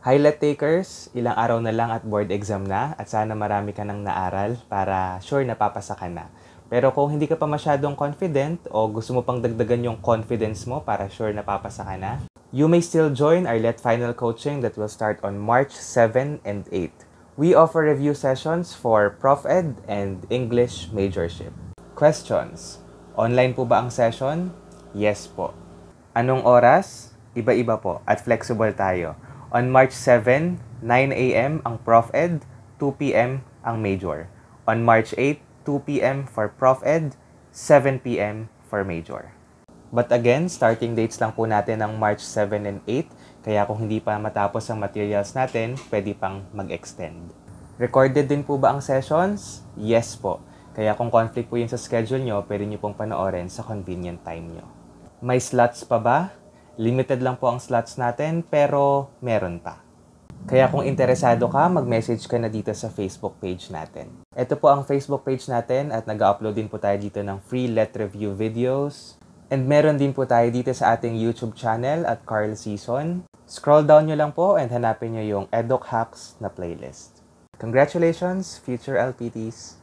Highlight takers, ilang araw na lang at board exam na at sana marami ka nang naaral para sure napapasa ka na. Pero kung hindi ka pa masyadong confident o gusto mo pang dagdagan yung confidence mo para sure napapasa ka na, you may still join our Let Final coaching that will start on March 7 and 8. We offer review sessions for Prof Ed and English majorship. Questions. Online po ba ang session? Yes po. Anong oras? Iba-iba po at flexible tayo. On March 7, 9 a.m. ang Prof Ed, 2 p.m. ang Major. On March 8, 2 p.m. for Prof Ed, 7 p.m. for Major. But again, starting dates lang po natin ng March 7 and 8, kaya kung hindi pa matapos ang materials natin, pwede pang mag-extend. Recorded din po ba ang sessions? Yes po. Kaya kung conflict po yun sa schedule nyo, pwede nyo pong panoorin sa convenient time nyo. May slots pa ba? Limited lang po ang slots natin, pero meron pa. Kaya kung interesado ka, mag-message ka na dito sa Facebook page natin. Ito po ang Facebook page natin at nag-upload din po tayo dito ng free let review videos. And meron din po tayo dito sa ating YouTube channel at Carl Season. Scroll down nyo lang po and hanapin nyo yung Eduk Hacks na playlist. Congratulations, future LPTs!